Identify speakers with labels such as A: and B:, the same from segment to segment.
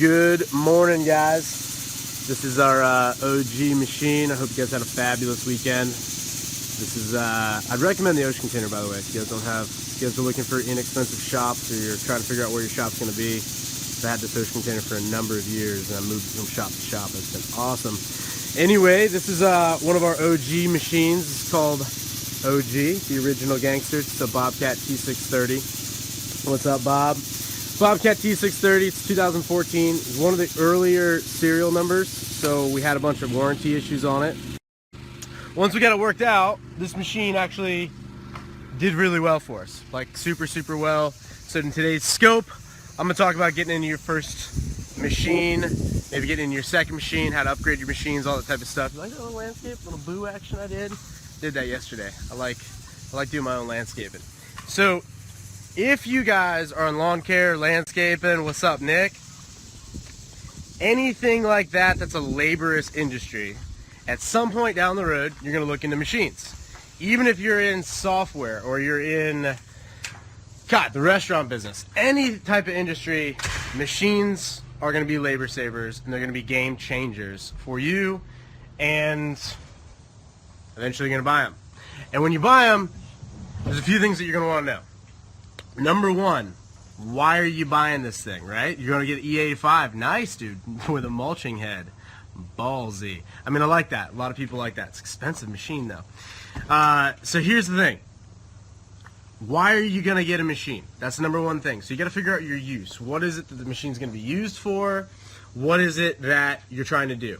A: Good morning, guys. This is our OG machine. I hope you guys had a fabulous weekend. This is, I'd recommend the ocean container, by the way, if you guys are looking for inexpensive shops or you're trying to figure out where your shop's going to be. I've had this ocean container for a number of years and I moved from shop to shop. It's been awesome. Anyway, this is one of our OG machines. It's called OG, the original gangster. It's a Bobcat T630. What's up, Bob? Bobcat T630, it's 2014. It's one of the earlier serial numbers, so we had a bunch of warranty issues on it. Once we got it worked out, this machine actually did really well for us, like super well. So in today's scope, I'm gonna talk about getting into your first machine, maybe getting into your second machine, how to upgrade your machines, all that type of stuff. You like that little landscape, little boo action I did that yesterday. I like doing my own landscaping. So if you guys are in lawn care, landscaping, what's up, Nick? Anything like that that's a laborious industry, at some point down the road, you're gonna look into machines. Even if you're in software or you're in, the restaurant business, any type of industry, machines are gonna be labor savers and they're gonna be game changers for you, and eventually you're gonna buy them. And when you buy them, there's a few things that you're gonna wanna know. Number one, why are you buying this thing, right? You're gonna get E85, nice dude, with a mulching head, ballsy. I mean, I like that, a lot of people like that. It's an expensive machine though. So here's the thing, why are you gonna get a machine? That's the number one thing. So you gotta figure out your use. What is it that the machine's gonna be used for? What is it that you're trying to do?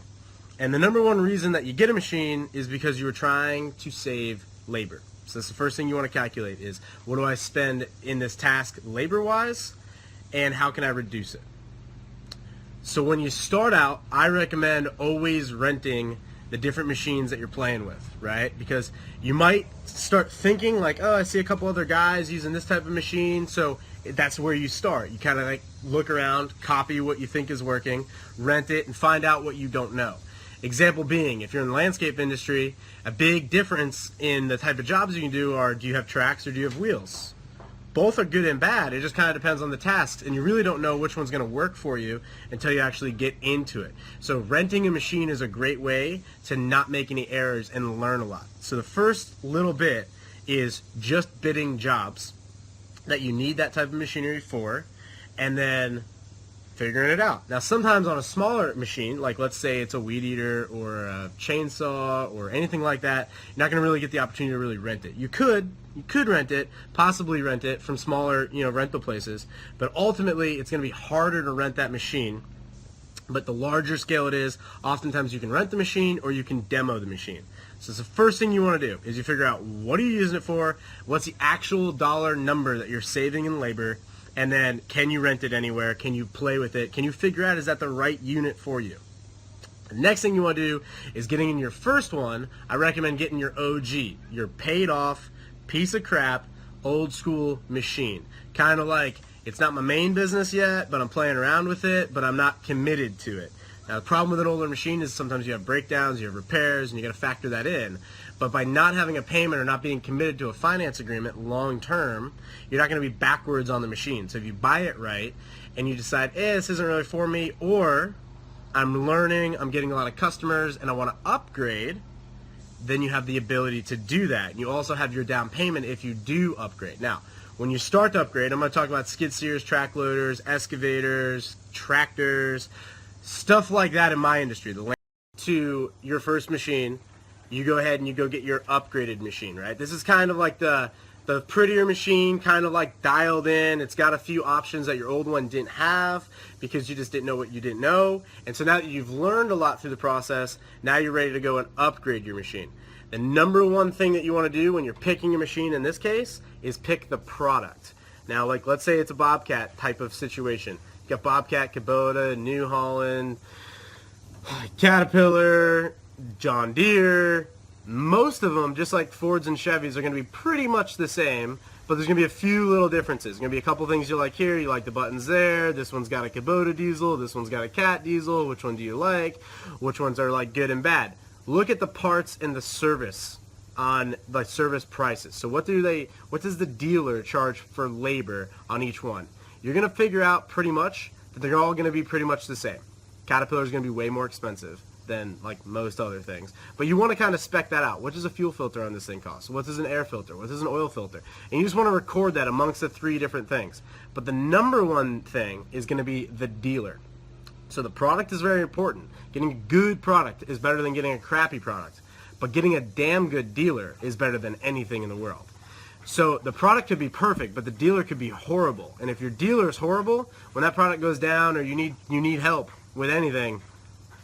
A: And the number one reason that you get a machine is because you are trying to save labor. So that's the first thing you want to calculate is, what do I spend in this task labor-wise, and how can I reduce it? So when you start out, I recommend always renting the different machines that you're playing with, right? Because you might start thinking like, oh, I see a couple other guys using this type of machine, so that's where you start. You kind of like look around, copy what you think is working, rent it, and find out what you don't know. Example being, if you're in the landscape industry, a big difference in the type of jobs you can do are, do you have tracks or do you have wheels? Both are good and bad. It just kind of depends on the tasks, and you really don't know which one's going to work for you until you actually get into it. So renting a machine is a great way to not make any errors and learn a lot. So the first little bit is just bidding jobs that you need that type of machinery for, and then figuring it out. Now sometimes on a smaller machine, like let's say it's a weed eater or a chainsaw or anything like that, you're not going to really get the opportunity to really rent it. You could rent it, possibly rent it from smaller, rental places, but ultimately it's going to be harder to rent that machine. But the larger scale it is, oftentimes you can rent the machine or you can demo the machine. So it's the first thing you want to do is you figure out, what are you using it for, what's the actual dollar number that you're saving in labor, and then can you rent it anywhere, can you play with it, can you figure out is that the right unit for you. The next thing you want to do is getting in your first one. I recommend getting your OG, your paid off piece of crap old school machine. Kind of like, it's not my main business yet, but I'm playing around with it, but I'm not committed to it. Now the problem with an older machine is sometimes you have breakdowns, you have repairs, and you got to factor that in. But by not having a payment or not being committed to a finance agreement long term, you're not going to be backwards on the machine. So if you buy it right and you decide, this isn't really for me, or I'm learning, I'm getting a lot of customers, and I want to upgrade, then you have the ability to do that. And you also have your down payment if you do upgrade. Now, when you start to upgrade, I'm going to talk about skid steers, track loaders, excavators, tractors, stuff like that in my industry. To your first machine, you go ahead and you go get your upgraded machine, right? This is kind of like the prettier machine, kind of like dialed in. It's got a few options that your old one didn't have because you just didn't know what you didn't know. And so now that you've learned a lot through the process, now you're ready to go and upgrade your machine. The number one thing that you want to do when you're picking a machine in this case is pick the product. Now, like let's say it's a Bobcat type of situation. You got Bobcat, Kubota, New Holland, Caterpillar, John Deere. Most of them, just like Fords and Chevys, are going to be pretty much the same, but there's going to be a few little differences. There's going to be a couple things you like here. You like the buttons there. This one's got a Kubota diesel. This one's got a Cat diesel. Which one do you like? Which ones are like good and bad? Look at the parts and the service on the service prices. So what does the dealer charge for labor on each one? You're going to figure out pretty much they're all going to be pretty much the same. Caterpillar is going to be way more expensive than like most other things, but you want to kind of spec that out. What does a fuel filter on this thing cost? What does an air filter? What does an oil filter? And you just want to record that amongst the 3 different things. But the number one thing is going to be the dealer. So the product is very important. Getting a good product is better than getting a crappy product, but getting a damn good dealer is better than anything in the world. So the product could be perfect, but the dealer could be horrible. And if your dealer is horrible, when that product goes down or you need help with anything,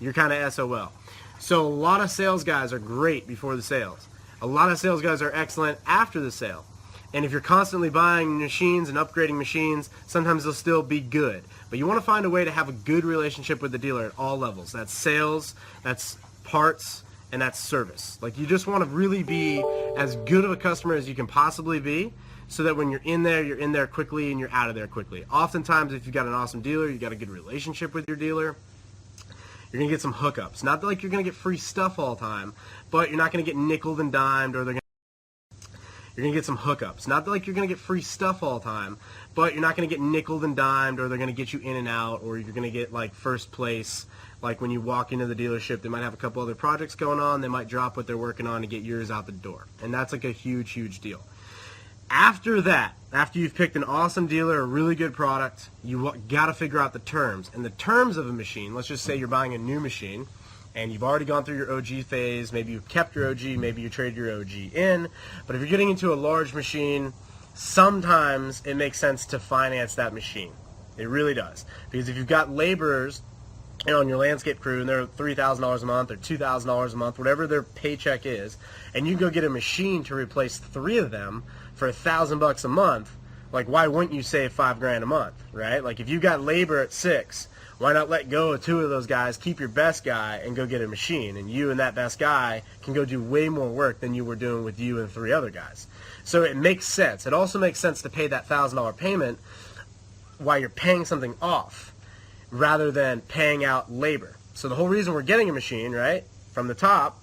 A: you're kind of SOL. So a lot of sales guys are great before the sales. A lot of sales guys are excellent after the sale. And if you're constantly buying machines and upgrading machines, sometimes they'll still be good. But you want to find a way to have a good relationship with the dealer at all levels. That's sales, that's parts, and that's service. Like, you just want to really be as good of a customer as you can possibly be, so that when you're in there quickly and you're out of there quickly. Oftentimes, if you've got an awesome dealer, you've got a good relationship with your dealer, you're going to get some hookups. Not that like you're going to get free stuff all the time, but you're not going to get nickeled and dimed, or you're going to get some hookups. Not that like you're going to get free stuff all the time, but you're not going to get nickeled and dimed, or they're going to get you in and out, or you're going to get like first place. Like when you walk into the dealership, they might have a couple other projects going on. They might drop what they're working on to get yours out the door. And that's like a huge, huge deal. After that, after you've picked an awesome dealer, a really good product, you got to figure out the terms. And the terms of a machine, let's just say you're buying a new machine, and you've already gone through your OG phase. Maybe you kept your OG, maybe you traded your OG in. But if you're getting into a large machine, sometimes it makes sense to finance that machine. It really does. Because if you've got laborers on your landscape crew, and they're $3,000 a month or $2,000 a month, whatever their paycheck is, and you go get a machine to replace 3 of them for $1,000 a month, like, why wouldn't you save $5 grand a month, right? Like, if you got labor at 6, why not let go of 2 of those guys, keep your best guy, and go get a machine, and you and that best guy can go do way more work than you were doing with you and 3 other guys. So it makes sense. It also makes sense to pay that $1,000 payment while you're paying something off, rather than paying out labor. So the whole reason we're getting a machine, right, from the top,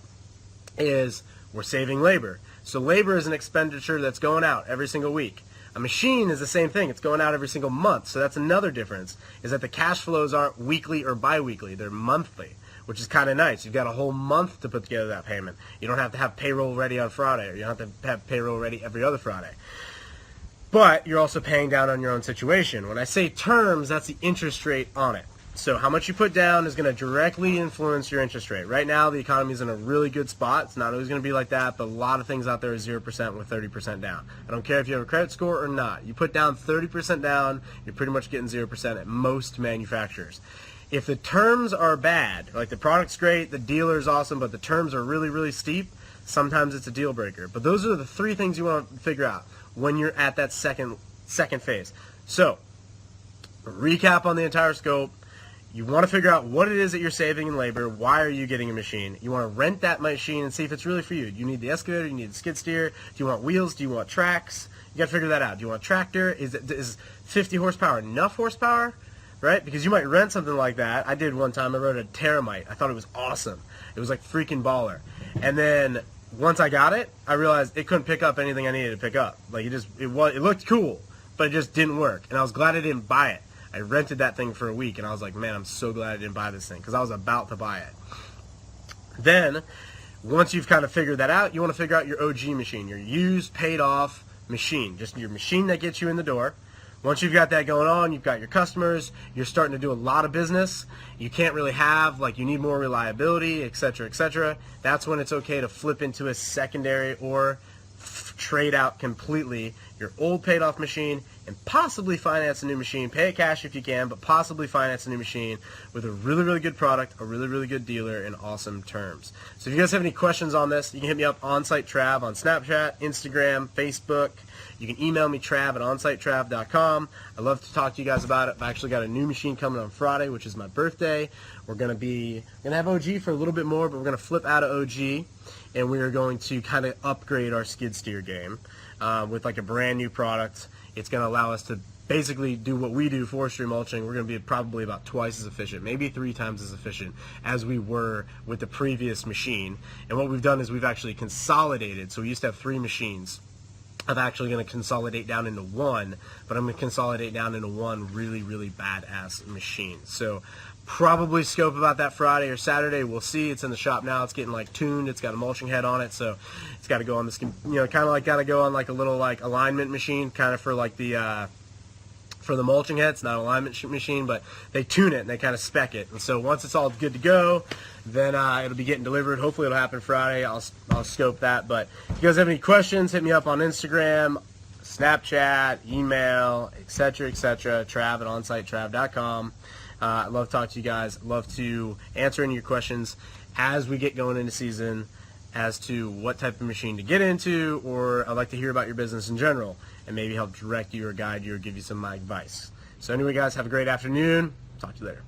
A: is we're saving labor. So labor is an expenditure that's going out every single week. A machine is the same thing. It's going out every single month. So that's another difference, is that the cash flows aren't weekly or bi-weekly. They're monthly, which is kind of nice. You've got a whole month to put together that payment. You don't have to have payroll ready on Friday, or you don't have to have payroll ready every other Friday. But you're also paying down on your own situation. When I say terms, that's the interest rate on it. So how much you put down is going to directly influence your interest rate. Right now, the economy is in a really good spot. It's not always going to be like that, but a lot of things out there are 0% with 30% down. I don't care if you have a credit score or not. You put down 30% down, you're pretty much getting 0% at most manufacturers. If the terms are bad, like the product's great, the dealer's awesome, but the terms are really, really steep, sometimes it's a deal breaker. But those are the 3 things you want to figure out when you're at that second phase. So, recap on the entire scope. You want to figure out what it is that you're saving in labor. Why are you getting a machine? You want to rent that machine and see if it's really for you. Do you need the excavator? Do you need the skid steer? Do you want wheels? Do you want tracks? You got to figure that out. Do you want a tractor? Is 50 horsepower enough horsepower? Right? Because you might rent something like that. I did one time. I rode a Terramite. I thought it was awesome. It was like freaking baller. And then once I got it, I realized it couldn't pick up anything I needed to pick up. Like it looked cool, but it just didn't work. And I was glad I didn't buy it. I rented that thing for a week, and I was like, man, I'm so glad I didn't buy this thing, because I was about to buy it. Then, once you've kind of figured that out, you want to figure out your OG machine, your used, paid-off machine, just your machine that gets you in the door. Once you've got that going on, you've got your customers, you're starting to do a lot of business, you can't really have, like, you need more reliability, etc., etc. That's when it's okay to flip into a secondary or trade out completely your old paid off machine and possibly finance a new machine. Pay it cash if you can, but possibly finance a new machine with a really, really good product, a really, really good dealer, and awesome terms. So if you guys have any questions on this, you can hit me up OnSiteTrav on Snapchat, Instagram, Facebook. You can email me, trav@onsitetrav.com. I'd love to talk to you guys about it. I've actually got a new machine coming on Friday, which is my birthday. We're gonna have OG for a little bit more, but we're gonna flip out of OG, and we are going to kind of upgrade our skid steer game with like a brand new product. It's going to allow us to basically do what we do, forestry mulching. We're going to be probably about twice as efficient, maybe 3 times as efficient as we were with the previous machine. And what we've done is we've actually consolidated. So we used to have 3 machines. I'm actually going to consolidate down into one, but I'm going to consolidate down into one really, really badass machine. So probably scope about that Friday or Saturday. We'll see. It's in the shop now. It's getting like tuned. It's got a mulching head on it, so it's got to go on this, you know, kind of like got to go on like a little like alignment machine, kind of for like the for the mulching head. It's not an alignment machine, but they tune it and they kind of spec it. And so once it's all good to go, then it'll be getting delivered. Hopefully it'll happen Friday. I'll scope that. But if you guys have any questions, hit me up on Instagram, Snapchat, email, etc., etc. Trav at OnSiteTrav.com. I love to talk to you guys. Love to answer any of your questions as we get going into season as to what type of machine to get into, or I'd like to hear about your business in general and maybe help direct you or guide you or give you some of my advice. So anyway, guys, have a great afternoon. Talk to you later.